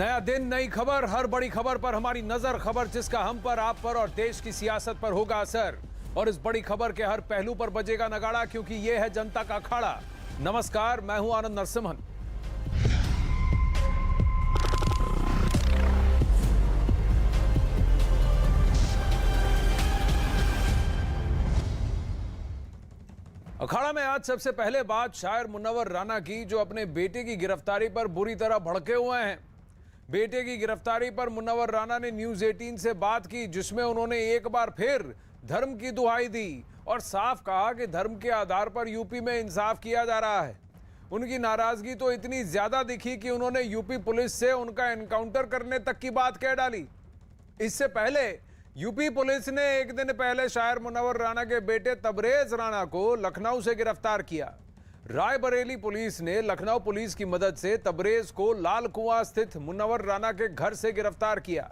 नया दिन, नई खबर, हर बड़ी खबर पर हमारी नजर, खबर जिसका हम पर, आप पर और देश की सियासत पर होगा असर। और इस बड़ी खबर के हर पहलू पर बजेगा नगाड़ा, क्योंकि यह है जनता का अखाड़ा। नमस्कार, मैं हूं आनंद नरसिम्हन। अखाड़ा में आज सबसे पहले बात शायर मुनव्वर राना की, जो अपने बेटे की गिरफ्तारी पर बुरी तरह भड़के हुए हैं। बेटे की गिरफ्तारी पर मुनव्वर राना ने न्यूज 18 से बात की, जिसमें उन्होंने एक बार फिर धर्म की दुहाई दी और साफ कहा कि धर्म के आधार पर यूपी में इंसाफ किया जा रहा है। उनकी नाराजगी तो इतनी ज्यादा दिखी कि उन्होंने यूपी पुलिस से उनका एनकाउंटर करने तक की बात कह डाली। इससे पहले यूपी पुलिस ने एक दिन पहले शायर मुनव्वर राना के बेटे तबरेज राना को लखनऊ से गिरफ्तार किया। रायबरेली पुलिस ने लखनऊ पुलिस की मदद से तबरेज को लाल कुआं स्थित मुनव्वर राना के घर से गिरफ्तार किया।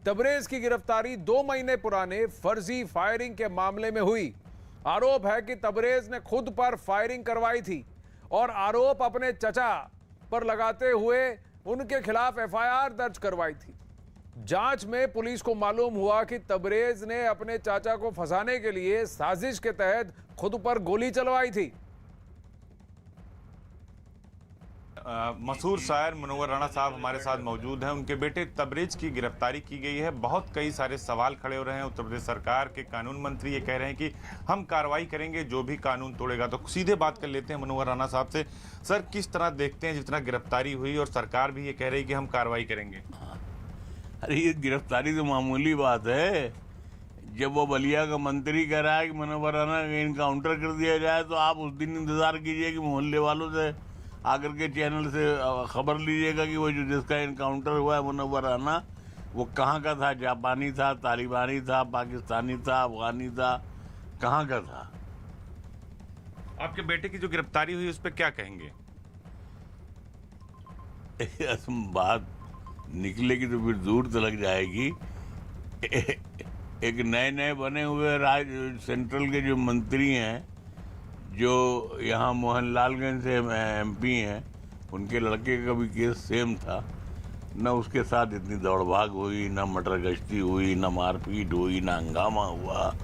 तबरेज की गिरफ्तारी 2 महीने पुराने फर्जी फायरिंग के मामले में हुई। आरोप है कि तबरेज ने खुद पर फायरिंग करवाई थी और आरोप अपने चचा पर लगाते हुए उनके खिलाफ एफआईआर दर्ज करवाई थी। जांच में पुलिस को मालूम हुआ कि तबरेज ने अपने चाचा को फंसाने के लिए साजिश के तहत खुद पर गोली चलवाई थी। मशहूर शायर मुनव्वर राना साहब हमारे साथ मौजूद हैं। उनके बेटे तबरेज की गिरफ्तारी की गई है। बहुत कई सारे सवाल खड़े हो रहे हैं। उत्तर प्रदेश सरकार के कानून मंत्री ये कह रहे हैं कि हम कार्रवाई करेंगे जो भी कानून तोड़ेगा। तो सीधे बात कर लेते हैं मुनव्वर राना साहब से। सर, किस तरह देखते हैं जितना गिरफ्तारी हुई और सरकार भी ये कह रही है कि हम कार्रवाई करेंगे? अरे ये गिरफ्तारी तो मामूली बात है। जब वो बलिया का मंत्री कह रहा है कि मुनव्वर राना का इनकाउंटर कर दिया जाए, तो आप उस दिन इंतजार कीजिए कि मोहल्ले वालों से आकर के चैनल से खबर लीजिएगा कि वो जो जिसका इनकाउंटर हुआ है मुनव्वर राना, वो कहाँ का था। जापानी था, तालिबानी था, पाकिस्तानी था, अफगानी था, कहाँ का था। आपके बेटे की जो गिरफ्तारी हुई उस पर क्या कहेंगे? बात निकलेगी तो फिर दूर तक जाएगी। एक नए नए बने हुए सेंट्रल के जो मंत्री हैं, जो यहाँ मोहनलालगंज से एमपी हैं, उनके लड़के का भी केस सेम था। न उसके साथ इतनी दौड़ भाग हुई, न मटर गश्ती हुई, न मारपीट हुई, न हंगामा हुआ,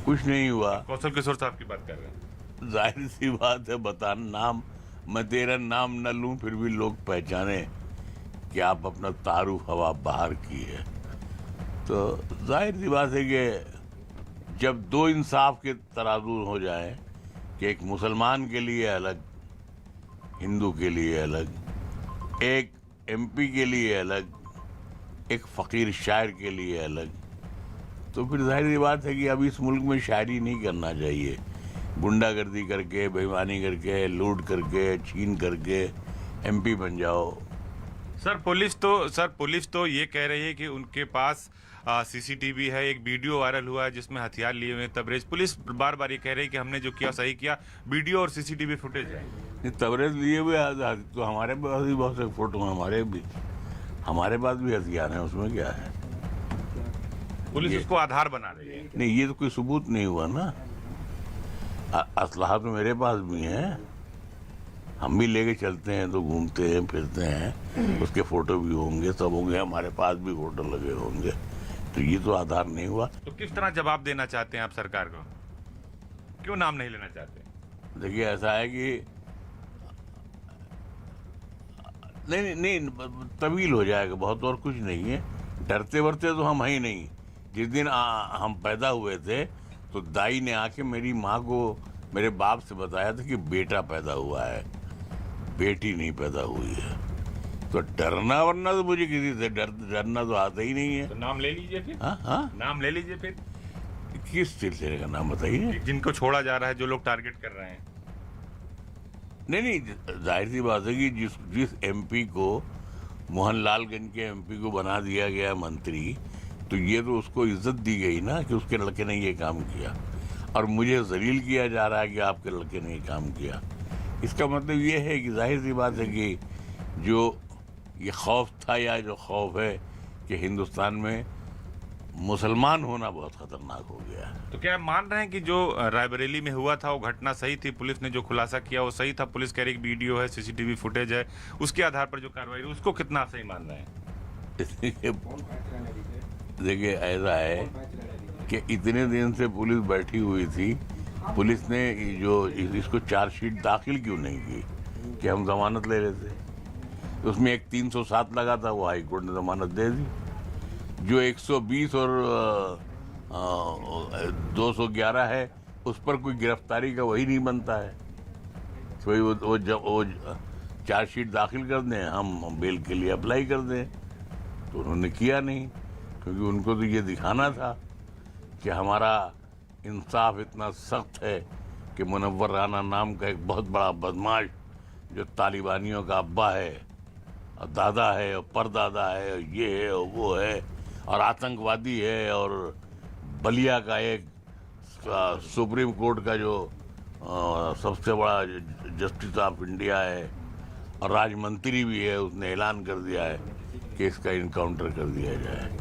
कुछ नहीं हुआ। कौशल किशोर साहब की बात कर रहे हैं। जाहिर सी बात है, बता नाम मैं तेरा नाम न लूं फिर भी लोग पहचाने कि आप अपना तारुफ हवा बाहर की है। तो जाहिर सी बात है कि जब दो इंसाफ के तराजू हो जाए कि एक मुसलमान के लिए अलग, हिंदू के लिए अलग, एक एमपी के लिए अलग, एक फ़कीर शायर के लिए अलग, तो फिर जाहिर सी बात है कि अब इस मुल्क में शायरी नहीं करना चाहिए। गुंडागर्दी करके, बेईमानी करके, लूट करके, छीन करके एमपी बन जाओ। सर, पुलिस तो ये कह रही है कि उनके पास सीसीटीवी है। एक वीडियो वायरल हुआ है जिसमें हथियार लिए हुए तबरेज। पुलिस बार बार ये कह रही है कि हमने जो किया सही किया। वीडियो और सीसीटीवी फुटेज है। तबरेज लिए हुए तो हमारे पास भी बहुत से फोटो हैं, हमारे पास भी हथियार हैं, उसमें क्या है। पुलिस उसको आधार बना रही है। नहीं, ये तो कोई सबूत नहीं हुआ ना। असलहा तो मेरे पास भी है, हम भी लेके चलते हैं तो घूमते हैं फिरते हैं, उसके फोटो भी होंगे, सब होंगे, हमारे पास भी फोटो लगे होंगे। तो ये तो आधार नहीं हुआ। तो किस तरह जवाब देना चाहते हैं आप सरकार को? क्यों नाम नहीं लेना चाहते? देखिए, ऐसा है कि नहीं तवील हो जाएगा बहुत, और कुछ नहीं है। डरते वरते तो हम ही नहीं। जिस दिन हम पैदा हुए थे तो दाई ने आके मेरी माँ को, मेरे बाप से बताया था कि बेटा पैदा हुआ है, बेटी नहीं पैदा हुई है। तो डरना वरना तो मुझे किसी से डरना तो आता ही नहीं है। तो नाम ले लीजिए फिर। हाँ, नाम ले लीजिए फिर। किस सिलसिले का नाम बताइए? जिनको छोड़ा जा रहा है, जो लोग टारगेट कर रहे हैं। नहीं, जाहिर सी बात है कि जिस एमपी को, मोहनलालगंज के एमपी को बना दिया गया मंत्री, तो ये तो उसको इज्जत दी गई ना कि उसके लड़के ने ये काम किया। और मुझे जलील किया जा रहा है कि आपके लड़के ने ये काम किया। इसका मतलब ये है कि जाहिर सी बात है कि जो ये खौफ था, या जो खौफ है कि हिंदुस्तान में मुसलमान होना बहुत खतरनाक हो गया है। तो क्या मान रहे हैं कि जो रायबरेली में हुआ था वो घटना सही थी? पुलिस ने जो खुलासा किया वो सही था? पुलिस कह रही वीडियो है, सीसीटीवी फुटेज है, उसके आधार पर जो कार्रवाई हुई उसको कितना सही मान रहे हैं? देखिए ऐसा है कि इतने दिन से पुलिस बैठी हुई थी, पुलिस ने जो इसको चार्जशीट दाखिल क्यों नहीं की कि हम जमानत ले लेते। उसमें एक 307 लगा था, वो हाई कोर्ट ने जमानत दे दी। जो 120 और 211 है उस पर कोई गिरफ्तारी का वही नहीं बनता है। तो वो चार्जशीट दाखिल कर दें, हम बेल के लिए अप्लाई कर दें, तो उन्होंने किया नहीं, क्योंकि उनको तो ये दिखाना था कि हमारा इंसाफ इतना सख्त है कि मुनव्वर राना नाम का एक बहुत बड़ा बदमाश जो तालिबानियों का अब्बा है और दादा है और परदादा है और ये है और वो है और आतंकवादी है और बलिया का एक सुप्रीम कोर्ट का जो सबसे बड़ा जस्टिस ऑफ इंडिया है और राजमंत्री भी है, उसने ऐलान कर दिया है कि इसका इनकाउंटर कर दिया जाए।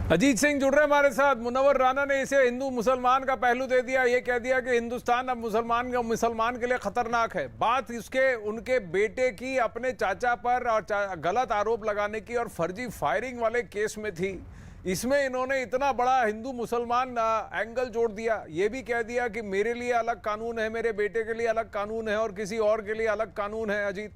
अजीत सिंह जुड़ रहे हैं हमारे साथ। मुनव्वर राना ने इसे हिंदू मुसलमान का पहलू दे दिया, ये कह दिया कि हिंदुस्तान अब मुसलमान के लिए खतरनाक है। बात इसके उनके बेटे की अपने चाचा पर और गलत आरोप लगाने की और फर्जी फायरिंग वाले केस में थी। इसमें इन्होंने इतना बड़ा हिंदू मुसलमान एंगल जोड़ दिया, ये भी कह दिया कि मेरे लिए अलग कानून है, मेरे बेटे के लिए अलग कानून है और किसी और के लिए अलग कानून है। अजीत,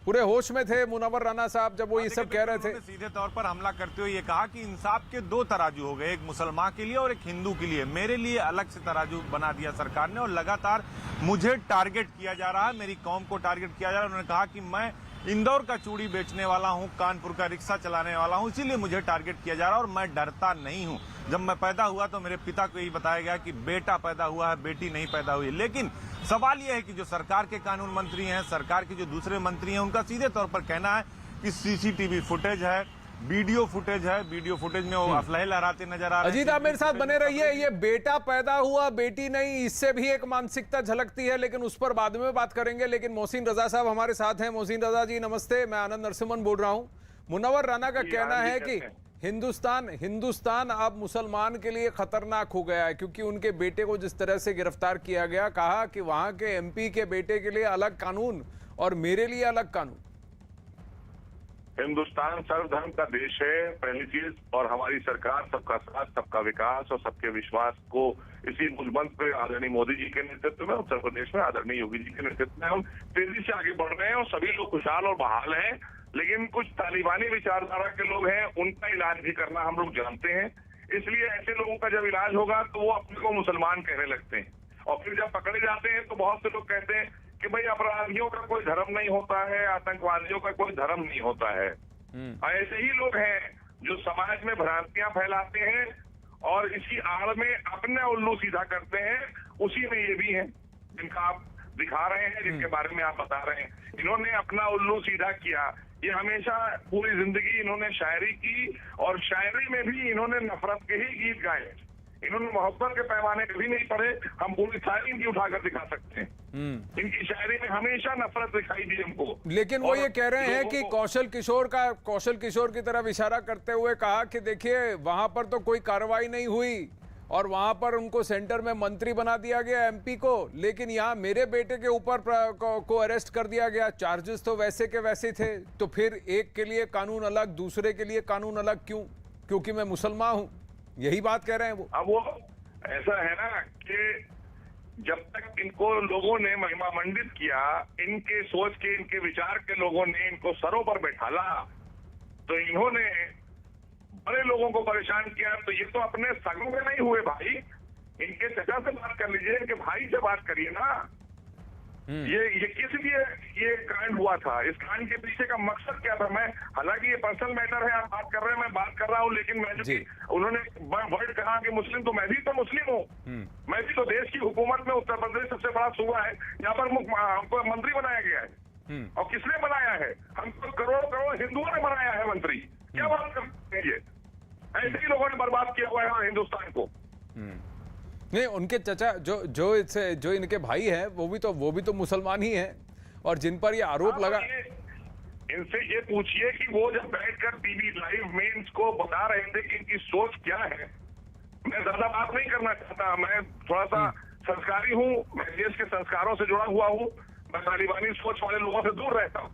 पूरे होश में थे मुनव्वर राना साहब जब वो ये सब कह रहे थे। सीधे तौर पर हमला करते हुए ये कहा कि इंसाफ के दो तराजू हो गए, एक मुसलमान के लिए और एक हिंदू के लिए। मेरे लिए अलग से तराजू बना दिया सरकार ने और लगातार मुझे टारगेट किया जा रहा है, मेरी कौम को टारगेट किया जा रहा है। उन्होंने कहा कि मैं इंदौर का चूड़ी बेचने वाला हूं, कानपुर का रिक्शा चलाने वाला हूं, इसीलिए मुझे टारगेट किया जा रहा है और मैं डरता नहीं हूं। जब मैं पैदा हुआ तो मेरे पिता को यही बताया गया कि बेटा पैदा हुआ है, बेटी नहीं पैदा हुई। लेकिन सवाल यह है कि जो सरकार के कानून मंत्री हैं, सरकार के जो दूसरे मंत्री हैं, उनका सीधे तौर पर कहना है कि सीसीटीवी फुटेज है, वीडियो फुटेज है, वीडियो फुटेज में वो असलहे लहराते नजर आ रहे हैं। अजीत, आप मेरे साथ बने रहिए। ये बेटा पैदा हुआ बेटी नहीं, इससे भी एक मानसिकता झलकती है, लेकिन उस पर बाद में बात करेंगे। लेकिन मोहसिन रजा साहब हमारे साथ हैं। मोहसिन रजा जी नमस्ते, मैं आनंद नरसिम्हन बोल रहा हूं। मुनव्वर राना का कहना है कि हिंदुस्तान अब मुसलमान के लिए खतरनाक हो गया है, क्योंकि उनके बेटे को जिस तरह से गिरफ्तार किया गया, कहा कि वहां के एमपी के बेटे के लिए अलग कानून और मेरे लिए अलग कानून। हिंदुस्तान सर्वधर्म का देश है, पहली चीज, और हमारी सरकार सबका साथ, सबका विकास और सबके विश्वास को इसी मूलमंत्र पे आदरणीय मोदी जी के नेतृत्व में, उत्तर प्रदेश में आदरणीय योगी जी के नेतृत्व में हम तेजी से आगे बढ़ रहे हैं और सभी लोग खुशहाल और बहाल हैं। लेकिन कुछ तालिबानी विचारधारा के लोग हैं, उनका इलाज भी करना हम लोग जानते हैं। इसलिए ऐसे लोगों का जब इलाज होगा तो वो अपने को मुसलमान कहने लगते हैं और फिर जब पकड़े जाते हैं तो बहुत से लोग कहते हैं कि भाई अपराधियों का कोई धर्म नहीं होता है, आतंकवादियों का कोई धर्म नहीं होता है। ऐसे ही लोग हैं जो समाज में भ्रांतियां फैलाते हैं और इसी आड़ में अपने उल्लू सीधा करते हैं। उसी में ये भी हैं जिनका आप दिखा रहे हैं, जिनके बारे में आप बता रहे हैं। इन्होंने अपना उल्लू सीधा किया। ये हमेशा पूरी जिंदगी इन्होंने शायरी की और शायरी में भी इन्होंने नफरत के ही गीत गाए। इन्होंने मोहब्बत के पैमाने कभी नहीं पढ़े। हम पूरी शायरी इनकी उठाकर दिखा सकते हैं। इनकी शायरी में हमेशा नफरत दिखाई दी हमको। लेकिन वो ये कह रहे हैं कि कौशल किशोर की तरफ इशारा करते हुए कहा कि देखिए वहां पर तो कोई कार्रवाई नहीं हुई और वहां पर उनको सेंटर में मंत्री बना दिया गया एमपी को, लेकिन यहाँ मेरे बेटे के ऊपर को अरेस्ट कर दिया गया। चार्जेस तो वैसे के वैसे थे, तो फिर एक के लिए कानून अलग, दूसरे के लिए कानून अलग क्यों? क्योंकि मैं मुसलमान हूँ, यही बात कह रहे हैं वो। अब वो ऐसा है ना कि जब तक इनको लोगों ने महिमा मंडित किया, इनके सोच के, इनके विचार के लोगों ने इनको सरों पर बैठाला, तो इन्होंने बड़े लोगों को परेशान किया। तो ये तो अपने सगों में नहीं हुए भाई, इनके चचा से बात कर लीजिए, इनके भाई से बात करिए ना। ये किस लिए ये कांड हुआ था? इस कांड के पीछे का मकसद क्या था? मैं, हालांकि ये पर्सनल मैटर है, आप बात कर रहे हैं, मैं बात कर रहा हूँ, लेकिन मैं जो उन्होंने वर्ड कहा कि मुस्लिम, तो मैं भी तो मुस्लिम हूँ। मैं भी तो देश की हुकूमत में, उत्तर प्रदेश सबसे बड़ा सूबा है, यहाँ पर हमको मंत्री बनाया गया है। और किसने बनाया है? हमको करोड़ों हिंदुओं ने बनाया है मंत्री। क्या बात करते हैं? ये ऐसे ही लोगों ने बर्बाद किया हुआ है हिंदुस्तान को। नहीं, उनके चचा जो इनके भाई हैं वो भी तो मुसलमान ही हैं, और जिन पर ये आरोप लगा। इनसे ये पूछिए कि वो जब बैठकर टीवी लाइव में इनको बता रहे थे कि इनकी सोच क्या है। मैं ज्यादा बात नहीं करना चाहता, मैं थोड़ा सा संस्कारी हूँ, मैं देश के संस्कारों से जुड़ा हुआ हूँ, मैं तालिबानी सोच वाले लोगों से दूर रहता हूँ,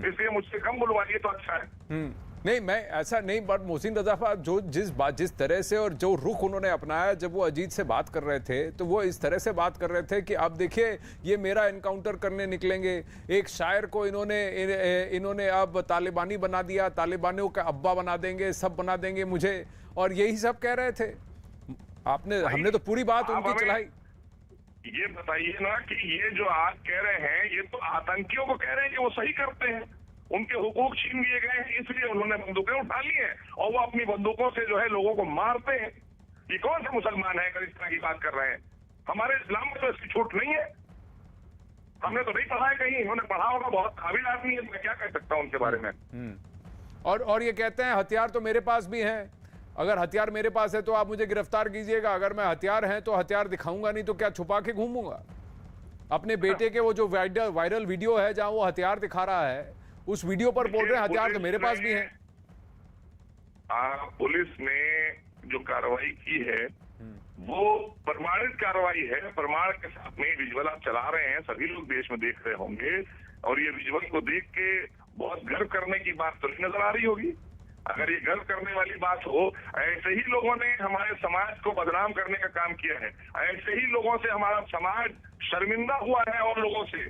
इसलिए मुझसे कम बुलवाइए तो अच्छा है। नहीं, मैं ऐसा नहीं, बट मोहसिन रजा साहब जो जिस तरह से और जो रुख उन्होंने अपनाया जब वो अजीत से बात कर रहे थे, तो वो इस तरह से बात कर रहे थे कि अब देखिए ये मेरा इनकाउंटर करने निकलेंगे। एक शायर को इन्होंने अब तालिबानी बना दिया, तालिबानियों का अब्बा बना देंगे, सब बना देंगे मुझे, और यही सब कह रहे थे। हमने तो पूरी बात उनकी चलाई। ये बताइए ना कि ये जो आज कह रहे हैं, ये तो आतंकियों को कह रहे हैं कि वो सही करते हैं, उनके हुकूक छीन लिए गए हैं, इसलिए उन्होंने बंदूकें उठा ली हैं और वो अपनी बंदूकों से जो है लोगों को मारते हैं। ये कौन से मुसलमान है अगर इस तरह की बात कर रहे हैं? हमारे इस्लाम में तो इसकी छूट नहीं है। हमने तो नहीं पढ़ा है कहीं, इन्होंने पढ़ा होगा, बहुत काबिल आदमी है, मैं क्या कह सकता हूँ उनके बारे में। और ये कहते हैं हथियार तो मेरे पास भी हैं, अगर हथियार मेरे पास है तो आप मुझे गिरफ्तार कीजिएगा, अगर मैं हथियार है तो हथियार दिखाऊंगा, नहीं तो क्या छुपा के घूमूंगा। अपने बेटे के वो जो वायरल वीडियो है जहां वो हथियार दिखा रहा है, उस वीडियो पर बोल रहे हैं हथियार तो मेरे पास भी हैं। पुलिस ने जो कार्रवाई की है वो प्रमाणित कार्रवाई है, प्रमाण के साथ में विजुअल आप चला रहे हैं, सभी लोग देश में देख रहे होंगे, और ये विजुअल को देख के बहुत गर्व करने की बात तो नहीं नजर आ रही होगी। अगर ये गर्व करने वाली बात हो, ऐसे ही लोगों ने हमारे समाज को बदनाम करने का काम किया है, ऐसे ही लोगों से हमारा समाज शर्मिंदा हुआ है, और लोगों से,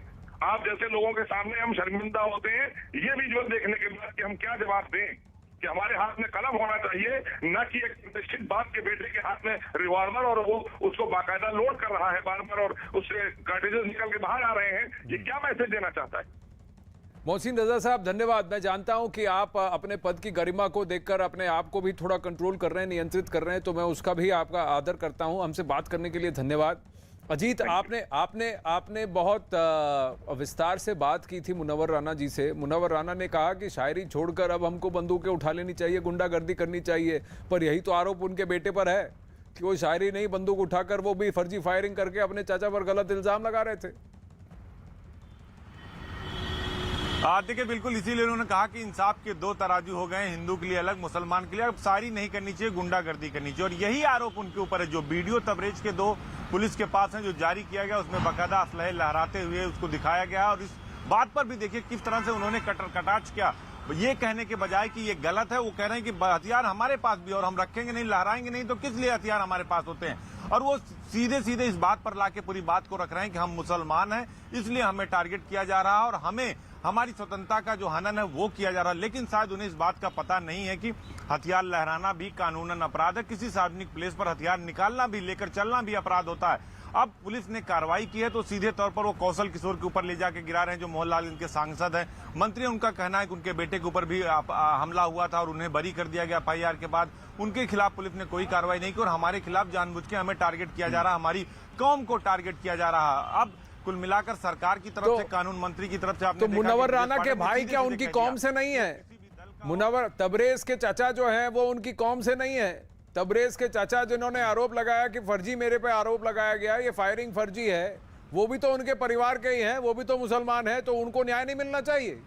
आप जैसे लोगों के सामने हम शर्मिंदा होते हैं। ये विजुअल देखने के बाद कि हम क्या जवाब दें, कि हमारे हाथ में कलम होना चाहिए, न कि एक प्रतिष्ठित बाप के बेटे के हाथ में रिवॉल्वर और वो उसको बाकायदा लोड कर रहा है बार बार, और उससे कार्ट्रिजेस निकल के बाहर आ रहे हैं। ये क्या मैसेज देना चाहता है? मोहसिन रजा साहब धन्यवाद। मैं जानता हूं कि आप अपने पद की गरिमा को देखकर अपने आप को भी थोड़ा कंट्रोल कर रहे हैं, नियंत्रित कर रहे हैं, तो मैं उसका भी आपका आदर करता हूं। हमसे बात करने के लिए धन्यवाद। अजीत, आपने बहुत विस्तार से बात की थी मुनव्वर राणा जी से। मुनव्वर राणा ने कहा कि शायरी छोड़कर अब हमको बंदूकें उठा लेनी चाहिए, गुंडागर्दी करनी चाहिए, पर यही तो आरोप उनके बेटे पर है कि वो शायरी नहीं, बंदूक उठाकर वो भी फर्जी फायरिंग करके अपने चाचा पर गलत इल्जाम लगा रहे थे। देखिए, बिल्कुल इसीलिए उन्होंने कहा कि इंसाफ के दो तराजू हो गए, हिंदू के लिए अलग, मुसलमान के लिए। अब शायरी नहीं करनी चाहिए, गुंडागर्दी करनी चाहिए, और यही आरोप उनके ऊपर है। जो वीडियो तबरेज के 2 पुलिस के पास हैं, जो जारी किया गया, उसमें बाकायदा असलहे लहराते हुए उसको दिखाया गया, और इस बात पर भी देखिए किस तरह से उन्होंने कटाक्ष किया। ये कहने के बजाय कि ये गलत है, वो कह रहे हैं कि हथियार हमारे पास भी, और हम रखेंगे नहीं, लहराएंगे नहीं, तो किस लिए हथियार हमारे पास होते हैं। और वो सीधे सीधे इस बात पर लाके पूरी बात को रख रहे हैं कि हम मुसलमान हैं, इसलिए हमें टारगेट किया जा रहा है, और हमें हमारी स्वतंत्रता का जो हनन है वो किया जा रहा है। लेकिन शायद उन्हें इस बात का पता नहीं है कि हथियार लहराना भी कानूनन अपराध है। किसी सार्वजनिक प्लेस पर हथियार निकालना भी, लेकर चलना भी अपराध होता है। अब पुलिस ने कार्रवाई की है तो सीधे तौर पर वो कौशल किशोर के ऊपर ले जाके गिरा रहे हैं, जो मोहनलाल इनके सांसद हैं, मंत्री। उनका कहना है कि उनके बेटे के ऊपर भी हमला हुआ था और उन्हें बरी कर दिया गया FIR के बाद। उनके खिलाफ पुलिस ने कोई कार्रवाई नहीं की, और हमारे खिलाफ जानबूझ के हमें टारगेट किया जा रहा, हमारी कौम को टारगेट किया जा रहा। अब कुल मिलाकर सरकार की तरफ से, कानून मंत्री की तरफ से, आपने तो मुनव्वर राणा के भाई क्या उनकी कौम से नहीं है? मुनव्वर तबरेज के चाचा जो हैं वो उनकी कौम से नहीं है। तबरेज के चाचा जिन्होंने आरोप लगाया कि फर्जी मेरे पे आरोप लगाया गया, ये फायरिंग फर्जी है, वो भी तो उनके परिवार के ही हैं, वो भी तो मुसलमान है, तो उनको न्याय नहीं मिलना चाहिए?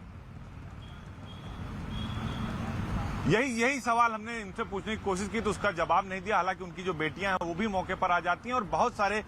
यही सवाल हमने इनसे पूछने की कोशिश की तो उसका जवाब नहीं दिया। हालांकि उनकी जो बेटियां हैं वो भी मौके पर आ जाती हैं और बहुत सारे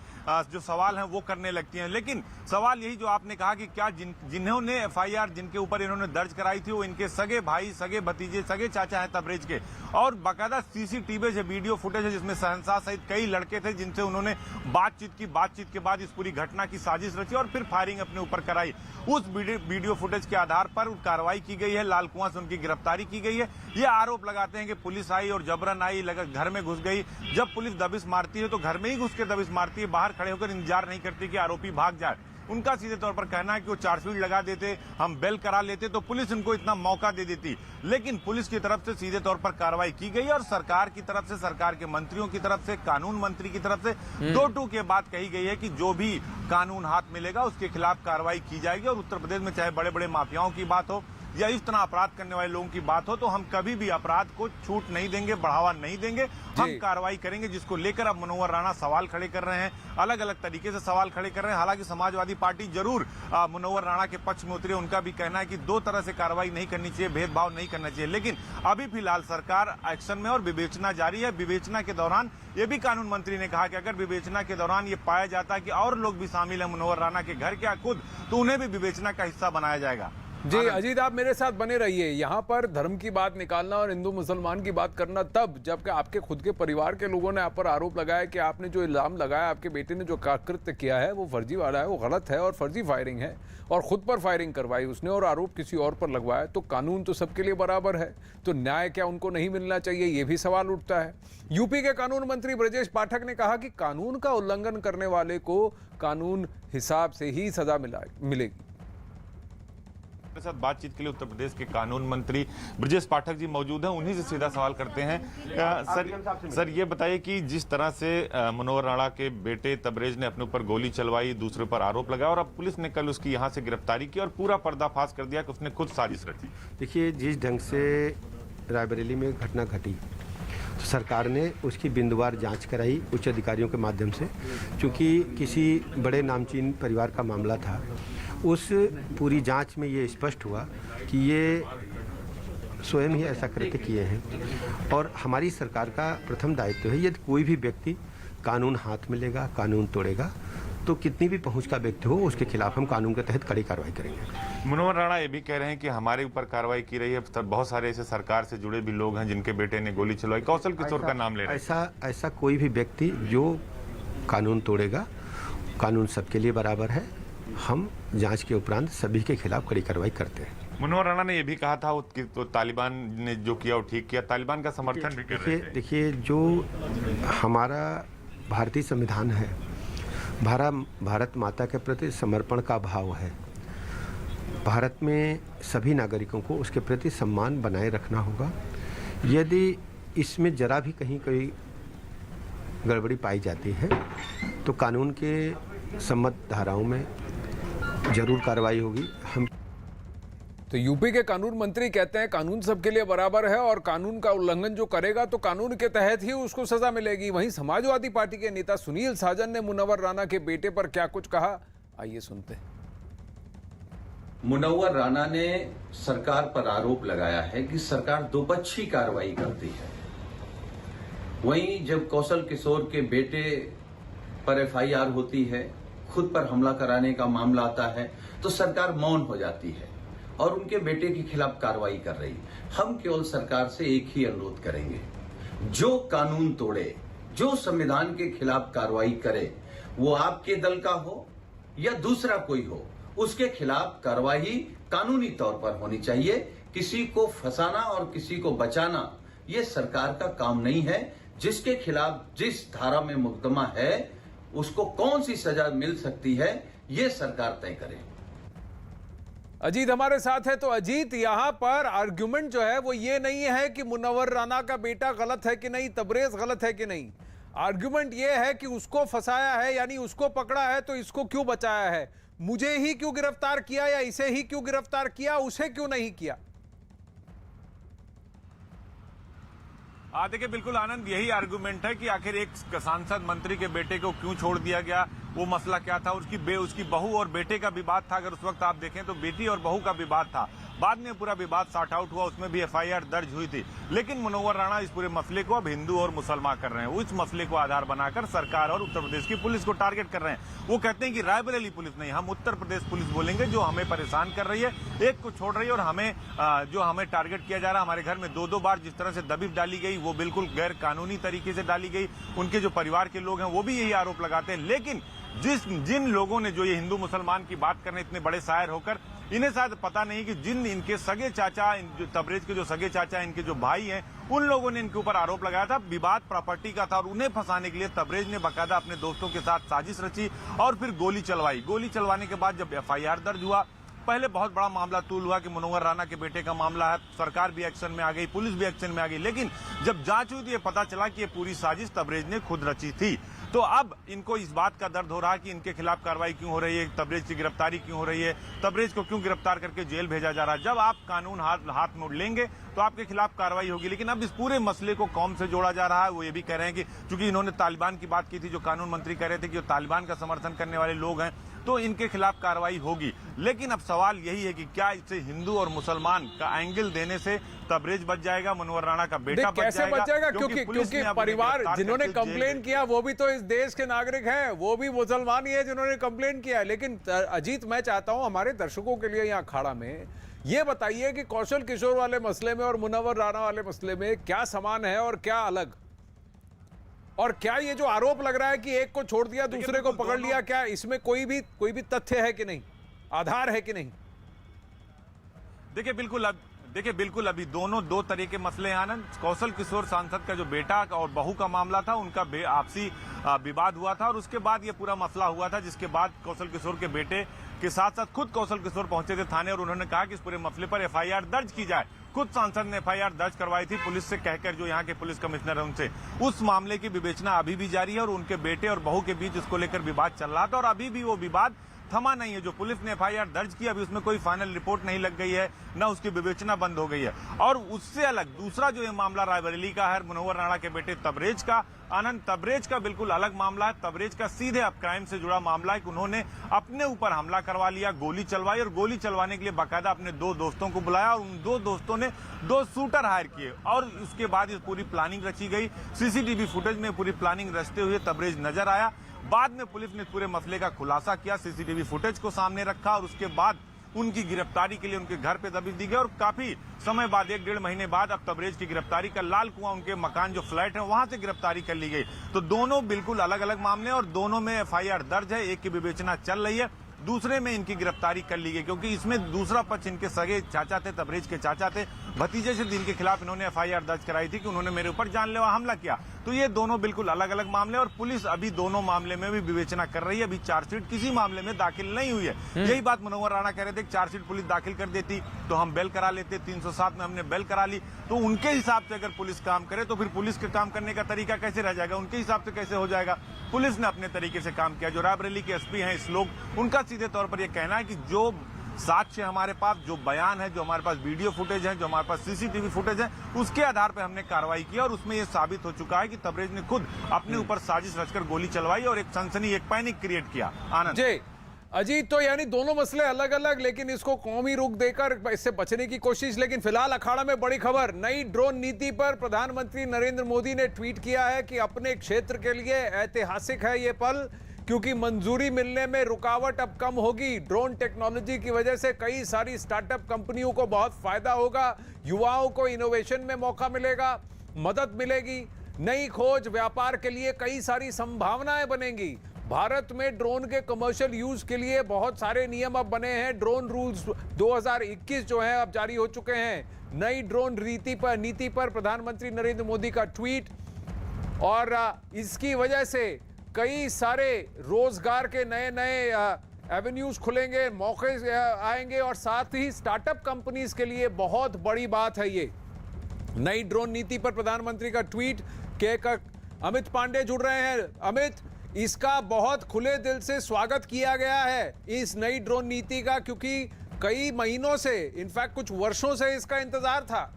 जो सवाल हैं वो करने लगती हैं। लेकिन सवाल यही जो आपने कहा कि क्या जिन्होंने FIR जिनके ऊपर इन्होंने दर्ज कराई थी वो इनके सगे भाई, सगे भतीजे, सगे चाचा हैं तबरेज के, और बाकायदा CCTV से वीडियो फुटेज है जिसमें शहंशाह सहित कई लड़के थे जिनसे उन्होंने बातचीत की। बातचीत के बाद इस पूरी घटना की साजिश रची और फिर फायरिंग अपने ऊपर कराई। उस वीडियो फुटेज के आधार पर कार्रवाई की गई है, लाल कुआं से उनकी गिरफ्तारी की गई है। ये आरोप लगाते हैं कि पुलिस आई और जबरन आई, घर में घुस गई। जब पुलिस दबिश मारती है तो घर में ही घुस के दबिश मारती है, बाहर खड़े होकर इंतजार नहीं करती कि आरोपी भाग जाए। उनका सीधे तौर पर कहना है कि वो चार्जशीट लगा देते, हम बेल करा लेते तो पुलिस उनको इतना मौका दे देती। लेकिन पुलिस की तरफ से सीधे तौर पर कार्रवाई की गई और सरकार की तरफ से, सरकार के मंत्रियों की तरफ से, कानून मंत्री की तरफ से 2 के बात कही गई है कि जो भी कानून हाथ मिलेगा उसके खिलाफ कार्रवाई की जाएगी। और उत्तर प्रदेश में चाहे बड़े बड़े माफियाओं की बात हो, या इस तरह अपराध करने वाले लोगों की बात हो तो हम कभी भी अपराध को छूट नहीं देंगे, बढ़ावा नहीं देंगे। हम कार्रवाई करेंगे, जिसको लेकर अब मनोहर राणा सवाल खड़े कर रहे हैं, अलग अलग तरीके से सवाल खड़े कर रहे हैं। हालांकि समाजवादी पार्टी जरूर मनोहर राणा के पक्ष में उतरी। उनका भी कहना है कि दो तरह से कार्रवाई नहीं करनी चाहिए, भेदभाव नहीं करना चाहिए। लेकिन अभी फिलहाल सरकार एक्शन में और विवेचना जारी है। विवेचना के दौरान ये भी कानून मंत्री ने कहा कि अगर विवेचना के दौरान ये पाया जाता है कि और लोग भी शामिल है मनोहर राणा के घर क्या खुद, तो उन्हें भी विवेचना का हिस्सा बनाया जाएगा। जी अजीत, आप मेरे साथ बने रहिए। यहाँ पर धर्म की बात निकालना और हिंदू मुसलमान की बात करना तब जबकि आपके खुद के परिवार के लोगों ने आप पर आरोप लगाया कि आपने जो इल्जाम लगाया, आपके बेटे ने जो कृत्य किया है वो फर्जीवाड़ा है, वो गलत है और फर्जी फायरिंग है, और खुद पर फायरिंग करवाई उसने और आरोप किसी और पर लगवाया। तो कानून तो सबके लिए बराबर है, तो न्याय क्या उनको नहीं मिलना चाहिए, ये भी सवाल उठता है। यूपी के कानून मंत्री ब्रजेश पाठक ने कहा कि कानून का उल्लंघन करने वाले को कानून हिसाब से ही सजा मिलेगी। मेरे साथ बातचीत के लिए उत्तर प्रदेश के कानून मंत्री ब्रजेश पाठक जी मौजूद हैं। उन्हीं से सीधा सवाल करते हैं। सर ये बताइए कि जिस तरह से मनोहर राणा के बेटे तबरेज ने अपने ऊपर गोली चलवाई, दूसरे पर आरोप लगाया और अब पुलिस ने कल उसकी यहां से गिरफ्तारी की और पूरा पर्दाफाश कर दिया कि उसने खुद साजिश रची। देखिए, जिस ढंग से रायबरेली में घटना घटी तो सरकार ने उसकी बिंदुवार जांच कराई उच्च अधिकारियों के माध्यम से। चूँकि किसी बड़े नामचीन परिवार का मामला था, उस पूरी जांच में ये स्पष्ट हुआ कि ये स्वयं ही ऐसा कृत्य किए हैं। और हमारी सरकार का प्रथम दायित्व है, यदि कोई भी व्यक्ति कानून हाथ में लेगा, कानून तोड़ेगा, तो कितनी भी पहुंच का व्यक्ति हो उसके खिलाफ हम कानून के तहत कड़ी कार्रवाई करेंगे। मनोहर राणा ये भी कह रहे हैं कि हमारे ऊपर कार्रवाई की रही है, बहुत सारे ऐसे सरकार से जुड़े भी लोग हैं जिनके बेटे ने गोली चलवाई। कौशल किशोर का नाम ले रहे हैं। ऐसा कोई भी व्यक्ति जो कानून तोड़ेगा, कानून सबके लिए बराबर है। हम जांच के उपरांत सभी के खिलाफ कड़ी कार्रवाई करते हैं। मनोहर राणा ने यह भी कहा था कि तो तालिबान ने जो किया वो ठीक किया, तालिबान का समर्थन भी कर रहे थे। देखिए, जो हमारा भारतीय संविधान है, भारत माता के प्रति समर्पण का भाव है। भारत में सभी नागरिकों को उसके प्रति सम्मान बनाए रखना होगा। यदि इसमें जरा भी कहीं कोई गड़बड़ी पाई जाती है तो कानून के सम्मत धाराओं में जरूर कार्रवाई होगी। हम तो यूपी के कानून मंत्री कहते हैं कानून सबके लिए बराबर है और कानून का उल्लंघन जो करेगा तो कानून के तहत ही उसको सजा मिलेगी। वहीं समाजवादी पार्टी के नेता सुनील साजन ने मुनव्वर राणा के बेटे पर क्या कुछ कहा, आइए सुनते हैं। मुनव्वर राणा ने सरकार पर आरोप लगाया है कि सरकार दोपक्षी कार्रवाई करती है। वहीं जब कौशल किशोर के बेटे पर एफआईआर होती है, खुद पर हमला कराने का मामला आता है, तो सरकार मौन हो जाती है और उनके बेटे के खिलाफ कार्रवाई कर रही। हम केवल सरकार से एक ही अनुरोध करेंगे, जो कानून तोड़े, जो संविधान के खिलाफ कार्रवाई करे, वो आपके दल का हो या दूसरा कोई हो, उसके खिलाफ कार्रवाई कानूनी तौर पर होनी चाहिए। किसी को फंसाना और किसी को बचाना ये सरकार का काम नहीं है। जिसके खिलाफ जिस धारा में मुकदमा है उसको कौन सी सजा मिल सकती है, ये सरकार तय करे। अजीत हमारे साथ है। तो अजीत, यहां पर आर्ग्यूमेंट जो है वो ये नहीं है कि मुनव्वर राणा का बेटा गलत है कि नहीं, तबरेज गलत है कि नहीं। आर्ग्यूमेंट ये है कि उसको फंसाया है, यानी उसको पकड़ा है तो इसको क्यों बचाया है, मुझे ही क्यों गिरफ्तार किया या इसे ही क्यों गिरफ्तार किया, उसे क्यों नहीं किया। देखिए, बिल्कुल आनंद, यही आर्गुमेंट है कि आखिर एक सांसद मंत्री के बेटे को क्यों छोड़ दिया गया, वो मसला क्या था। उसकी बहू और बेटे का विवाद था। अगर उस वक्त आप देखें तो बेटी और बहू का विवाद था। बाद में पूरा विवाद सॉर्ट आउट हुआ, उसमें भी एफआईआर दर्ज हुई थी। लेकिन मुनव्वर राणा इस पूरे मसले को अब हिंदू और मुसलमान कर रहे हैं। उस मसले को आधार बनाकर सरकार और उत्तर प्रदेश की पुलिस को टारगेट कर रहे हैं। वो कहते हैं कि रायबरेली पुलिस नहीं, हम उत्तर प्रदेश पुलिस बोलेंगे, जो हमें परेशान कर रही है, एक को छोड़ रही है और हमें टारगेट किया जा रहा है। हमारे घर में दो बार जिस तरह से दबिश डाली गई वो बिल्कुल गैर कानूनी तरीके से डाली गई। उनके जो परिवार के लोग हैं वो भी यही आरोप लगाते हैं। लेकिन जिन लोगों ने जो ये हिंदू मुसलमान की बात करने इतने बड़े शायर होकर, इन्हें शायद पता नहीं कि जिन इनके सगे चाचा, तबरेज के जो सगे चाचा, इनके जो भाई हैं, उन लोगों ने इनके ऊपर आरोप लगाया था। विवाद प्रॉपर्टी का था और उन्हें फंसाने के लिए तबरेज ने बाकायदा अपने दोस्तों के साथ साजिश रची और फिर गोली चलवाई। गोली चलवाने के बाद जब एफआईआर दर्ज हुआ, पहले बहुत बड़ा मामला तूल हुआ कि मुनव्वर राणा के बेटे का मामला है, सरकार भी एक्शन में आ गई, पुलिस भी एक्शन में आ गई। लेकिन जब जांच हुई तो ये पता चला कि ये पूरी साजिश तबरेज ने खुद रची थी। तो अब इनको इस बात का दर्द हो रहा है कि इनके खिलाफ कार्रवाई क्यों हो रही है, तबरेज की गिरफ्तारी क्यों हो रही है, तबरेज को क्यों गिरफ्तार करके जेल भेजा जा रहा है। जब आप कानून हाथ में लेंगे तो आपके खिलाफ कार्रवाई होगी। लेकिन अब इस पूरे मसले को कौम से जोड़ा जा रहा है। वो ये भी कह रहे हैं कि चूंकि इन्होंने तालिबान की बात की थी, जो कानून मंत्री कह रहे थे कि जो तालिबान का समर्थन करने वाले लोग हैं तो इनके खिलाफ कार्रवाई होगी। लेकिन अब सवाल यही है कि क्या इससे हिंदू और मुसलमान का एंगल देने से तबरेज बच जाएगा, मुनव्वर राणा का बेटा कैसे बच जाएगा? क्योंकि परिवार जिन्होंने कंप्लेन किया वो भी तो इस देश के नागरिक हैं, वो भी मुसलमान ही है जिन्होंने कंप्लेन किया। लेकिन अजीत, मैं चाहता हूं हमारे दर्शकों के लिए यहाँ अखाड़ा में ये बताइए कि कौशल किशोर वाले मसले में और मुनव्वर राणा वाले मसले में क्या समान है और क्या अलग, और क्या ये जो आरोप लग रहा है कि एक को छोड़ दिया दूसरे को पकड़ लिया, क्या इसमें कोई भी तथ्य है कि नहीं, आधार है कि नहीं? देखिए बिल्कुल अभी दोनों दो तरह के मसले हैं आनंद। कौशल किशोर सांसद का जो बेटा और बहू का मामला था, उनका आपसी विवाद हुआ था और उसके बाद ये पूरा मसला हुआ था, जिसके बाद कौशल किशोर के बेटे के साथ साथ खुद कौशल किशोर पहुंचे थे थाने और उन्होंने कहा कि इस पूरे मसले पर एफआईआर दर्ज की जाए। खुद सांसद ने एफआईआर दर्ज करवाई थी पुलिस से कहकर, जो यहाँ के पुलिस कमिश्नर है उनसे। उस मामले की विवेचना अभी भी जारी है और उनके बेटे और बहू के बीच उसको लेकर विवाद चल रहा था और अभी भी वो विवाद थमा नहीं है। जो पुलिस ने एफआईआर दर्ज की, अभी उसमें कोई फाइनल रिपोर्ट नहीं लग गई है, न उसकी विवेचना बंद हो गई है। और उससे अलग दूसरा जो ये मामला रायबरेली का है, मुनव्वर राणा के बेटे तबरेज का, आनंद, तबरेज का बिल्कुल अलग मामला है। तबरेज का सीधे अब क्राइम से जुड़ा मामला है कि उन्होंने अपने ऊपर हमला करवा लिया, गोली चलवाई और गोली चलवाने के लिए बाकायदा अपने दो दोस्तों को बुलाया और उन दो दोस्तों ने दो शूटर हायर किए और उसके बाद ये पूरी प्लानिंग रची गई। सीसीटीवी फुटेज में पूरी प्लानिंग रचते हुए तबरेज नजर आया। बाद में पुलिस ने पूरे मसले का खुलासा किया, सीसीटीवी फुटेज को सामने रखा और उसके बाद उनकी गिरफ्तारी के लिए उनके घर पे दबिश दी गई और काफी समय बाद 1-1.5 महीने बाद अब तबरेज की गिरफ्तारी का लाल कुआं, उनके मकान जो फ्लैट है वहां से गिरफ्तारी कर ली गई। तो दोनों बिल्कुल अलग अलग मामले और दोनों में एफआईआर दर्ज है। एक की विवेचना चल रही है, दूसरे में इनकी गिरफ्तारी कर ली गई क्योंकि इसमें दूसरा पक्ष इनके सगे चाचा थे, तबरेज के चाचा थे, भतीजे से जिनके खिलाफ इन्होंने एफआईआर दर्ज कराई थी कि उन्होंने मेरे ऊपर जानलेवा हमला किया। तो ये दोनों बिल्कुल अलग अलग मामले और पुलिस अभी दोनों मामले में भी विवेचना कर रही है। अभी चार्जशीट किसी मामले में दाखिल नहीं हुई है। यही बात मुनव्वर राणा कह रहे थे कि चार्जशीट पुलिस दाखिल कर देती तो हम बेल करा लेते, 307 में हमने बेल करा ली। तो उनके हिसाब से अगर पुलिस काम करे तो फिर पुलिस के काम करने का तरीका कैसे रह जाएगा, उनके हिसाब से कैसे हो जाएगा। पुलिस ने अपने तरीके से काम किया। जो रायबरेली के एसपी हैं श्लोक, उनका सीधे तौर पर यह कहना है कि जो साक्ष्य हमारे पास, जो बयान है, जो हमारे पास वीडियो फुटेज है, जो हमारे पास सीसीटीवी फुटेज है, उसके आधार पर हमने कार्रवाई की और उसमें यह साबित हो चुका है कि तबरेज ने खुद अपने ऊपर साजिश रचकर गोली चलवाई और एक सनसनी, एक पैनिक क्रिएट किया। आनंद जी अजीत, तो यानी दोनों मसले अलग अलग, लेकिन इसको कौमी रुख देकर इससे बचने की कोशिश। लेकिन फिलहाल अखाड़ा में बड़ी खबर, नई ड्रोन नीति पर प्रधानमंत्री नरेंद्र मोदी ने ट्वीट किया है कि अपने क्षेत्र के लिए ऐतिहासिक है ये पल, क्योंकि मंजूरी मिलने में रुकावट अब कम होगी। ड्रोन टेक्नोलॉजी की वजह से कई सारी स्टार्टअप कंपनियों को बहुत फायदा होगा, युवाओं को इनोवेशन में मौका मिलेगा, मदद मिलेगी, नई खोज, व्यापार के लिए कई सारी संभावनाएं बनेंगी। भारत में ड्रोन के कमर्शियल यूज के लिए बहुत सारे नियम अब बने हैं। ड्रोन रूल्स 2021 जो है अब जारी हो चुके हैं। नई ड्रोन नीति पर प्रधानमंत्री नरेंद्र मोदी का ट्वीट, और इसकी वजह से कई सारे रोजगार के नए एवेन्यूज खुलेंगे, मौके आएंगे और साथ ही स्टार्टअप कंपनीज के लिए बहुत बड़ी बात है ये नई ड्रोन नीति पर प्रधानमंत्री का ट्वीट। अमित पांडे जुड़ रहे हैं। अमित, इसका बहुत खुले दिल से स्वागत किया गया है इस नई ड्रोन नीति का, क्योंकि कई महीनों से, इनफैक्ट कुछ वर्षों से इसका इंतजार था।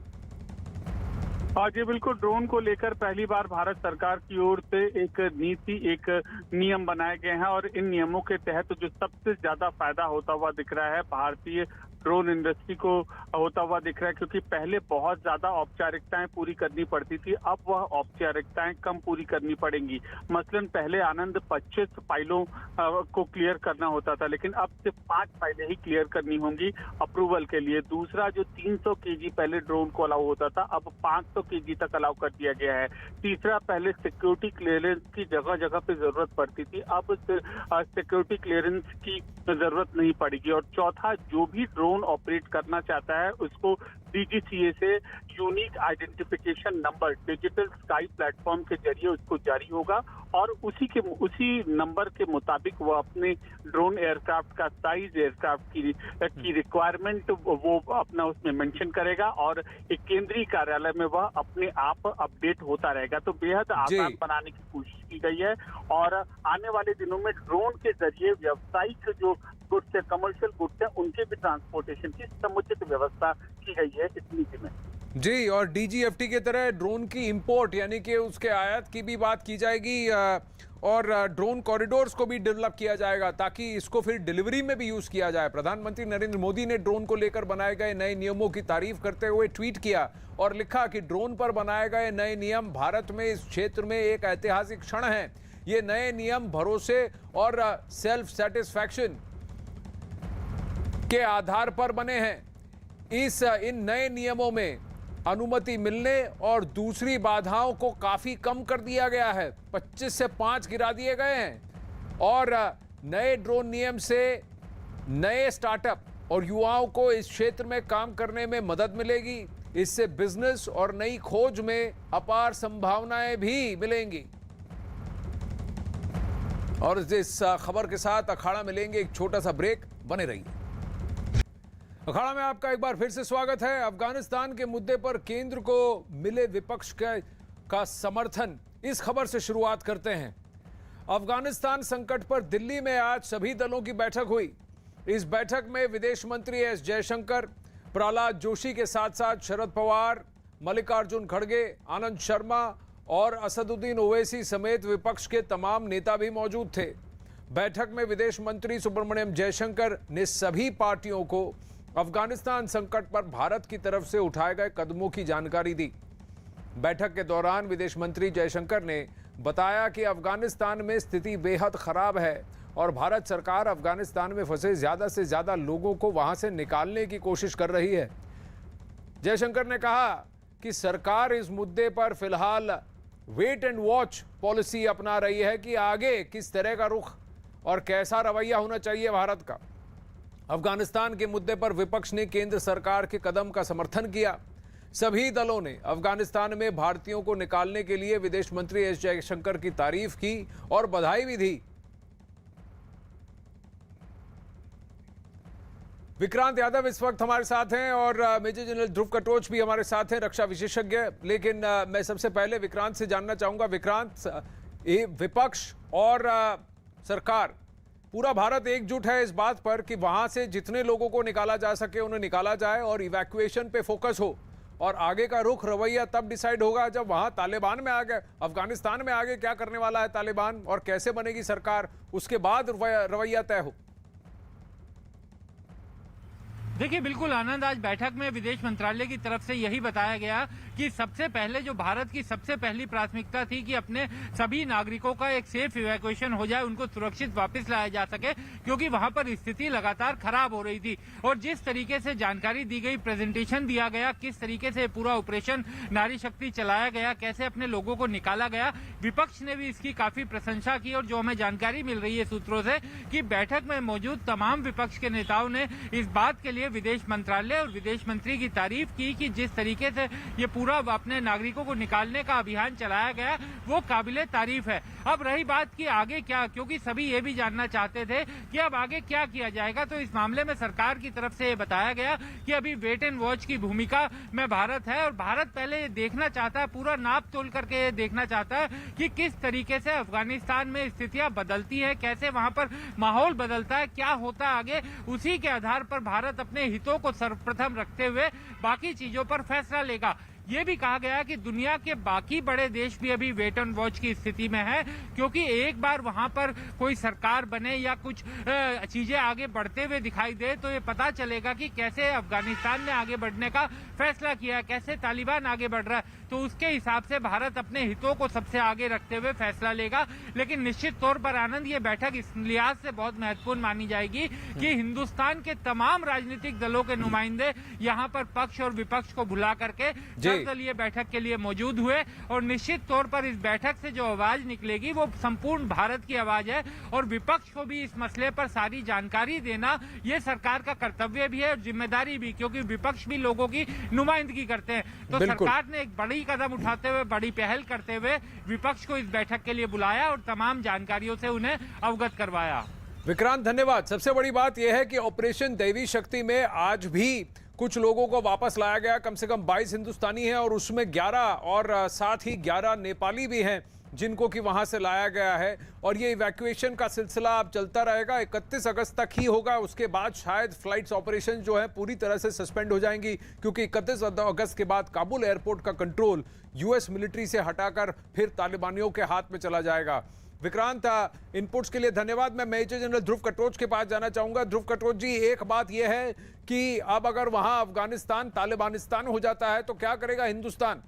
जी बिल्कुल, ड्रोन को लेकर पहली बार भारत सरकार की ओर से एक नीति, एक नियम बनाए गए हैं और इन नियमों के तहत जो सबसे ज्यादा फायदा होता हुआ दिख रहा है भारतीय ड्रोन इंडस्ट्री को होता हुआ दिख रहा है, क्योंकि पहले बहुत ज्यादा औपचारिकताएं पूरी करनी पड़ती थी, अब वह औपचारिकताएं कम पूरी करनी पड़ेंगी। मसलन पहले आनंद 25 फाइलों को क्लियर करना होता था, लेकिन अब सिर्फ 5 फाइलें ही क्लियर करनी होंगी अप्रूवल के लिए। दूसरा, जो 300 केजी पहले ड्रोन को अलाउ होता था, अब 500 केजी तक अलाउ कर दिया गया है। तीसरा, पहले सिक्योरिटी क्लियरेंस की जगह जगह पे जरूरत पड़ती थी, अब सिक्योरिटी क्लियरेंस की जरूरत नहीं पड़ेगी। और चौथा, जो भी ड्रोन ऑपरेट करना चाहता है उसको DGCA से unique identification number digital sky platform के जरिए उसको जारी होगा और उसी नंबर के मुताबिक वो अपने ड्रोन एयरक्राफ्ट का साइज, एयरक्राफ्ट की रिक्वायरमेंट वो अपना उसमें मेंशन करेगा और एक केंद्रीय कार्यालय में वह अपने आप अपडेट होता रहेगा। तो बेहद आसान बनाने की कोशिश की गई है और आने वाले दिनों में ड्रोन के जरिए व्यावसायिक जो गुड्स है, कमर्शियल गुड्स है, उनके भी ट्रांसपोर्टेशन की समुचित व्यवस्था की गई है इस नीति में। जी, और DGFT की तरह ड्रोन की इंपोर्ट यानी कि उसके आयात की भी बात की जाएगी और ड्रोन कॉरिडोर्स को भी डेवलप किया जाएगा ताकि इसको फिर डिलीवरी में भी यूज किया जाए। प्रधानमंत्री नरेंद्र मोदी ने ड्रोन को लेकर बनाए गए नए नियमों की तारीफ करते हुए ट्वीट किया और लिखा कि ड्रोन पर बनाए गए नए नियम भारत में इस क्षेत्र में एक ऐतिहासिक क्षण है। ये नए नियम भरोसे और सेल्फ सेटिस्फैक्शन के आधार पर बने हैं। इन नए नियमों में अनुमति मिलने और दूसरी बाधाओं को काफी कम कर दिया गया है, 25 से 5 गिरा दिए गए हैं और नए ड्रोन नियम से नए स्टार्टअप और युवाओं को इस क्षेत्र में काम करने में मदद मिलेगी। इससे बिजनेस और नई खोज में अपार संभावनाएं भी मिलेंगी। और इस खबर के साथ अखाड़ा में लेंगे एक छोटा सा ब्रेक, बने रहिए। अखाड़ा में आपका एक बार फिर से स्वागत है। अफगानिस्तान के मुद्दे पर केंद्र को मिले विपक्ष का समर्थन, इस खबर से शुरुआत करते हैं। अफगानिस्तान संकट पर दिल्ली में आज सभी दलों की बैठक हुई। इस बैठक में विदेश मंत्री एस जयशंकर, प्रहलाद जोशी के साथ साथ शरद पवार, मल्लिकार्जुन खड़गे, आनंद शर्मा और असदुद्दीन ओवैसी समेत विपक्ष के तमाम नेता भी मौजूद थे। बैठक में विदेश मंत्री सुब्रमण्यम जयशंकर ने सभी पार्टियों को अफगानिस्तान संकट पर भारत की तरफ से उठाए गए कदमों की जानकारी दी। बैठक के दौरान विदेश मंत्री जयशंकर ने बताया कि अफगानिस्तान में स्थिति बेहद खराब है और भारत सरकार अफगानिस्तान में फंसे ज्यादा से ज्यादा लोगों को वहां से निकालने की कोशिश कर रही है। जयशंकर ने कहा कि सरकार इस मुद्दे पर फिलहाल वेट एंड वॉच पॉलिसी अपना रही है कि आगे किस तरह का रुख और कैसा रवैया होना चाहिए भारत का। अफगानिस्तान के मुद्दे पर विपक्ष ने केंद्र सरकार के कदम का समर्थन किया। सभी दलों ने अफगानिस्तान में भारतीयों को निकालने के लिए विदेश मंत्री एस जयशंकर की तारीफ की और बधाई भी दी। विक्रांत यादव इस वक्त हमारे साथ हैं और मेजर जनरल ध्रुव कटोच भी हमारे साथ हैं, रक्षा विशेषज्ञ। लेकिन मैं सबसे पहले विक्रांत से जानना चाहूंगा, विक्रांत, विपक्ष और सरकार, पूरा भारत एकजुट है इस बात पर कि वहां से जितने लोगों को निकाला जा सके उन्हें निकाला जाए और इवैक्यूएशन पे फोकस हो और आगे का रुख रवैया तब डिसाइड होगा जब वहां तालिबान में आ गए, अफगानिस्तान में आगे क्या करने वाला है तालिबान और कैसे बनेगी सरकार, उसके बाद रवैया तय हो। देखिए बिल्कुल आनंद, आज बैठक में विदेश मंत्रालय की तरफ से यही बताया गया कि सबसे पहले जो भारत की सबसे पहली प्राथमिकता थी कि अपने सभी नागरिकों का एक सेफ इवैक्यूएशन हो जाए, उनको सुरक्षित वापस लाया जा सके, क्योंकि वहां पर स्थिति लगातार खराब हो रही थी। और जिस तरीके से जानकारी दी गई, प्रेजेंटेशन दिया गया, किस तरीके से पूरा ऑपरेशन नारी शक्ति चलाया गया, कैसे अपने लोगों को निकाला गया, विपक्ष ने भी इसकी काफी प्रशंसा की। और जो हमें जानकारी मिल रही है सूत्रों से कि बैठक में मौजूद तमाम विपक्ष के नेताओं ने इस बात के लिए विदेश मंत्रालय और विदेश मंत्री की तारीफ की कि जिस तरीके से ये पूरा अपने नागरिकों को निकालने का अभियान चलाया गया वो काबिले तारीफ है। अब रही बात कि आगे क्या, क्योंकि सभी ये भी जानना चाहते थे कि अब आगे क्या किया जाएगा, तो इस मामले में सरकार की तरफ से ये बताया गया कि अभी वेट एंड वॉच की भूमिका में भारत है और भारत पहले ये देखना चाहता है, पूरा नाप तोल करके ये देखना चाहता है कि किस तरीके से अफगानिस्तान में स्थितियां बदलती है, कैसे वहां पर माहौल बदलता है, क्या होता है आगे। उसी के आधार पर भारत अपने हितों को सर्वप्रथम रखते हुए बाकी चीजों पर फैसला लेगा। ये भी कहा गया कि दुनिया के बाकी बड़े देश भी अभी वेट एंड वॉच की स्थिति में है, क्योंकि एक बार वहां पर कोई सरकार बने या कुछ चीजें आगे बढ़ते हुए दिखाई दे तो ये पता चलेगा कि कैसे अफगानिस्तान ने आगे बढ़ने का फैसला किया है, कैसे तालिबान आगे बढ़ रहा है। तो उसके हिसाब से भारत अपने हितों को सबसे आगे रखते हुए फैसला लेगा। लेकिन निश्चित तौर पर आनंद, ये बैठक इस लिहाज से बहुत महत्वपूर्ण मानी जाएगी कि हिंदुस्तान के तमाम राजनीतिक दलों के नुमाइंदे यहाँ पर पक्ष और विपक्ष को बुला करके सर्वदलीय बैठक के लिए मौजूद हुए। और निश्चित तौर पर इस बैठक से जो आवाज निकलेगी वो संपूर्ण भारत की आवाज है और विपक्ष को भी इस मसले पर सारी जानकारी देना ये सरकार का कर्तव्य भी है और जिम्मेदारी भी, क्योंकि विपक्ष भी लोगों की नुमाइंदगी करते हैं। तो सरकार ने एक बड़ी कदम उठाते हुए, बड़ी पहल करते हुए विपक्ष को इस बैठक के लिए बुलाया और तमाम जानकारियों से उन्हें अवगत करवाया। विक्रांत धन्यवाद। सबसे बड़ी बात यह है कि ऑपरेशन देवी शक्ति में आज भी कुछ लोगों को वापस लाया गया। कम से कम 22 हिंदुस्तानी हैं और उसमें 11 और साथ ही 11 नेपाली भी हैं जिनको कि वहां से लाया गया है। और ये इवैक्यूएशन का सिलसिला अब चलता रहेगा, 31 अगस्त तक ही होगा। उसके बाद शायद फ्लाइट्स ऑपरेशन जो है पूरी तरह से सस्पेंड हो जाएंगी, क्योंकि 31 अगस्त के बाद काबुल एयरपोर्ट का कंट्रोल यूएस मिलिट्री से हटाकर फिर तालिबानियों के हाथ में चला जाएगा। विक्रांत, इनपुट्स के लिए धन्यवाद। मैं मेजर जनरल ध्रुव कटोच के पास जाना चाहूंगा। ध्रुव कटोच जी, एक बात यह है कि अब अगर वहां अफगानिस्तान तालिबानिस्तान हो जाता है तो क्या करेगा हिंदुस्तान?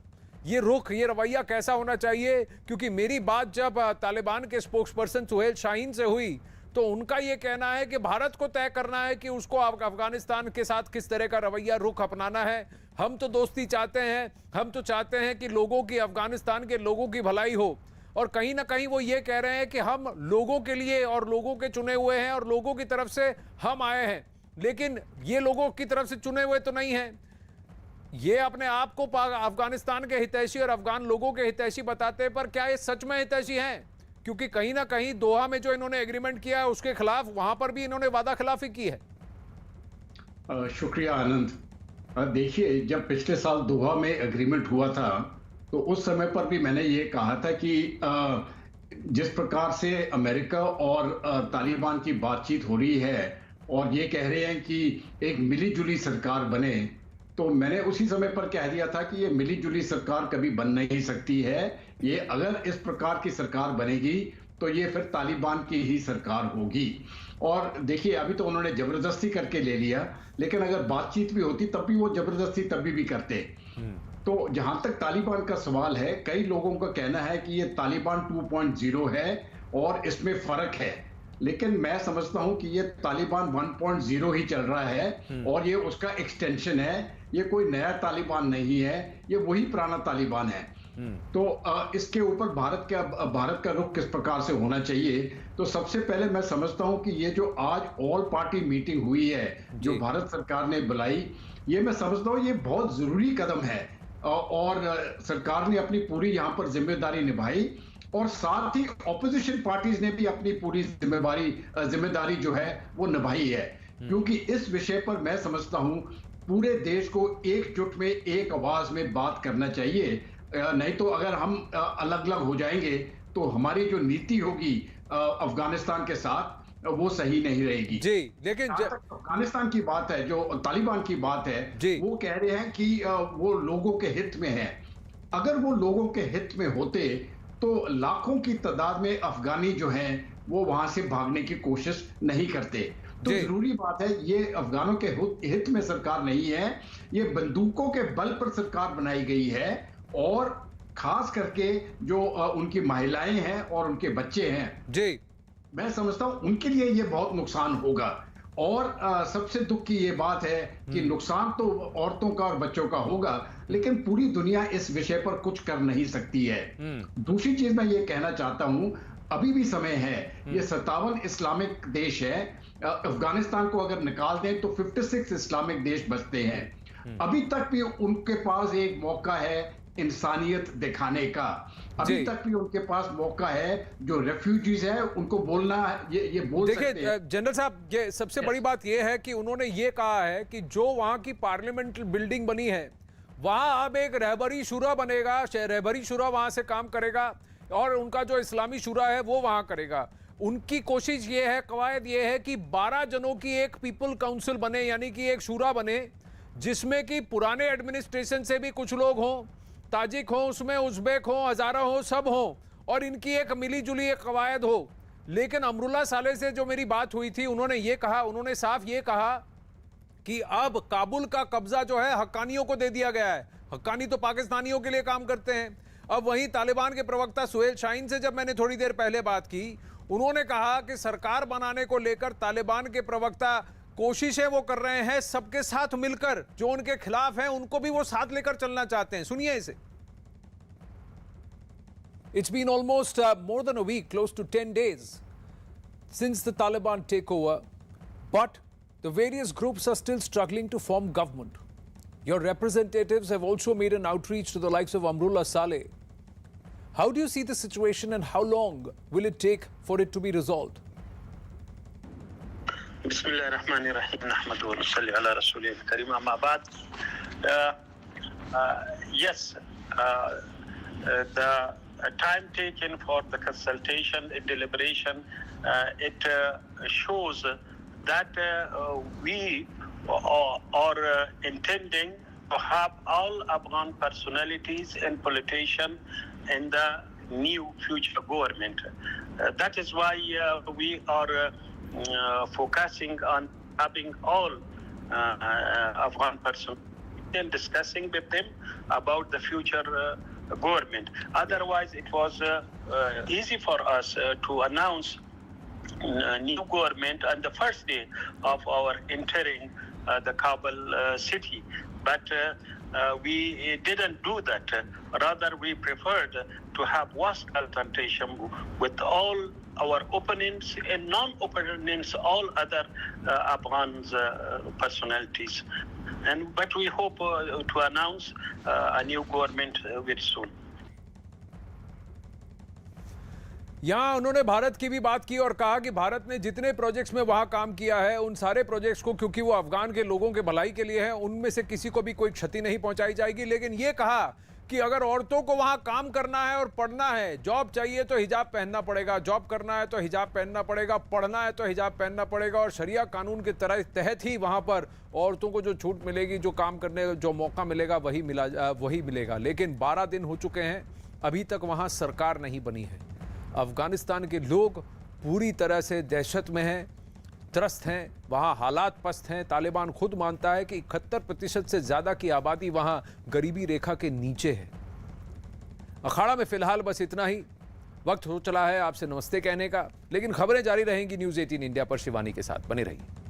ये रुख, ये रवैया कैसा होना चाहिए? क्योंकि मेरी बात जब तालिबान के स्पोक्सपर्सन सुहेल शाहीन से हुई तो उनका ये कहना है कि भारत को तय करना है कि उसको अफगानिस्तान के साथ किस तरह का रवैया, रुख अपनाना है। हम तो दोस्ती चाहते हैं, हम तो चाहते हैं कि लोगों की, अफगानिस्तान के लोगों की भलाई हो। और कहीं ना कहीं वो ये कह रहे हैं कि हम लोगों के लिए और लोगों के चुने हुए हैं और लोगों की तरफ से हम आए हैं, लेकिन ये लोगों की तरफ से चुने हुए तो नहीं हैं। ये अपने आप को अफगानिस्तान के हितैषी और अफगान लोगों के हितैषी बताते हैं, पर क्या ये सच में हितैषी हैं? क्योंकि कहीं ना कहीं दोहा में जो इन्होंने एग्रीमेंट किया है उसके खिलाफ वहां पर भी इन्होंने वादा खिलाफी की है। शुक्रिया आनंद। देखिए, जब पिछले साल दोहा में एग्रीमेंट हुआ था तो उस समय पर भी मैंने ये कहा था कि जिस प्रकार से अमेरिका और तालिबान की बातचीत हो रही है और ये कह रहे हैं कि एक मिली जुली सरकार बने, तो मैंने उसी समय पर कह दिया था कि ये मिली जुली सरकार कभी बन नहीं सकती है। ये अगर इस प्रकार की सरकार बनेगी तो ये फिर तालिबान की ही सरकार होगी। और देखिए, अभी तो उन्होंने जबरदस्ती करके ले लिया, लेकिन अगर बातचीत भी होती तब भी वो जबरदस्ती तभी भी करते। तो जहां तक तालिबान का सवाल है, कई लोगों का कहना है कि ये तालिबान 2.0 है और इसमें फर्क है, लेकिन मैं समझता हूं कि ये तालिबान 1.0 ही चल रहा है और ये उसका एक्सटेंशन है। ये कोई नया तालिबान नहीं है, ये वही पुराना तालिबान है। तो इसके ऊपर भारत का रुख किस प्रकार से होना चाहिए, तो सबसे पहले मैं समझता हूं कि ये जो आज ऑल पार्टी मीटिंग हुई है जो भारत सरकार ने बुलाई, ये मैं समझता हूं ये बहुत जरूरी कदम है और सरकार ने अपनी पूरी यहाँ पर जिम्मेदारी निभाई और साथ ही ऑपोजिशन पार्टीज ने भी अपनी पूरी जिम्मेदारी जो है वो निभाई है। क्योंकि इस विषय पर मैं समझता हूं पूरे देश को एकजुट में, एक आवाज में बात करना चाहिए। नहीं तो अगर हम अलग अलग हो जाएंगे तो हमारी जो नीति होगी अफगानिस्तान के साथ वो सही नहीं रहेगी। जी, लेकिन अफगानिस्तान की बात है, जो तालिबान की बात है, वो कह रहे हैं कि वो लोगों के हित में है। अगर वो लोगों के हित में होते तो लाखों की तादाद में अफगानी जो हैं वो वहां से भागने की कोशिश नहीं करते। तो जरूरी बात है, ये अफगानों के हित में सरकार नहीं है, ये बंदूकों के बल पर सरकार बनाई गई है और खास करके जो उनकी महिलाएं हैं और उनके बच्चे हैं, जी मैं समझता हूं उनके लिए ये बहुत नुकसान होगा। और सबसे दुख की ये बात है कि नुकसान तो औरतों का और बच्चों का होगा, लेकिन पूरी दुनिया इस विषय पर कुछ कर नहीं सकती है। दूसरी चीज मैं ये कहना चाहता हूं, अभी भी समय है। ये 57 इस्लामिक देश है, अफगानिस्तान को अगर निकाल दें तो 56 इस्लामिक देश बचते हैं। अभी तक भी उनके पास एक मौका है इंसानियत दिखाने का, अभी तक भी उनके पास मौका है। जो रेफ्यूजीज है उनको बोलना, ये बोल सकते हैं। देखिए जनरल साहब, ये सबसे बड़ी बात ये है कि उन्होंने ये कहा है कि जो वहां की पार्लियामेंट बिल्डिंग बनी है वहां अब एक रहबरी शुरा बनेगा, रहबरी शुरा वहां से काम करेगा और उनका जो इस्लामी शुरा है वो वहां करेगा। उनकी कोशिश ये है, कवायद ये है कि 12 जनों की एक पीपल काउंसिल बने, यानी कि एक शुरा बने जिसमें कि पुराने एडमिनिस्ट्रेशन से भी कुछ लोग हों, ताजिक हो, उसमें उज़्बेक हो, हज़ारा हो, सब हो, और इनकी एक मिली जुली एक कवायद हो। लेकिन अमरुल्लाह साले से जो मेरी बात हुई थी, उन्होंने ये कहा, उन्होंने साफ ये कहा कि अब काबुल का कब्जा जो है हक्कानियों को दे दिया गया है, हक्कानी तो पाकिस्तानियों के लिए काम करते हैं। अब वहीं तालिबान के प्रवक्ता सुहेल शाहीन से जब मैंने थोड़ी देर पहले बात की, उन्होंने कहा कि सरकार बनाने को लेकर तालिबान के प्रवक्ता कोशिशें वो कर रहे हैं सबके साथ मिलकर, जो उनके खिलाफ हैं उनको भी वो साथ लेकर चलना चाहते हैं। सुनिए इसे। It's been almost more than a week, close to 10 days since the Taliban takeover, but the various groups are still struggling to form government. Your representatives have also made an outreach to the likes of Amrullah Saleh. How do you see the situation and how long will it take for it to be resolved? Bismillahirrahmanirrahim. Nahmadu wa nusalli ala rasulil kareem. Amma ba'd. Yes, the time taken for the consultation and deliberation, it shows that we are intending to have all Afghan personalities and politicians in the new future government. That is why we are focusing on having all Afghan persons and discussing with them about the future government. Otherwise, it was easy for us to announce new government on the first day of our entering the Kabul city. But we didn't do that. Rather, we preferred to have vast consultation with all our opponents and non-opponents, all other Afghan personalities. But we hope to announce a new government very soon. यहां उन्होंने भारत की भी बात की और कहा कि भारत ने जितने प्रोजेक्ट्स में वहां काम किया है, उन सारे प्रोजेक्ट्स को, क्योंकि वो अफगान के लोगों के भलाई के लिए है, उनमें से किसी को भी कोई क्षति नहीं पहुंचाई जाएगी। लेकिन ये कहा कि अगर औरतों को वहां काम करना है और पढ़ना है, जॉब चाहिए तो हिजाब पहनना पड़ेगा, जॉब करना है तो हिजाब पहनना पड़ेगा, पढ़ना है तो हिजाब पहनना पड़ेगा, और शरिया कानून के तहत ही वहां पर औरतों को जो छूट मिलेगी, जो काम करने जो मौका मिलेगा वही मिलेगा। लेकिन 12 दिन हो चुके हैं, अभी तक वहां सरकार नहीं बनी है। अफगानिस्तान के लोग पूरी तरह से दहशत में हैं, त्रस्त हैं, वहाँ हालात पस्त हैं। तालिबान खुद मानता है कि 71% से ज़्यादा की आबादी वहाँ गरीबी रेखा के नीचे है। अखाड़ा में फ़िलहाल बस इतना ही। वक्त हो चला है आपसे नमस्ते कहने का, लेकिन खबरें जारी रहेंगी न्यूज़ 18 इंडिया पर। शिवानी के साथ बने रहिए।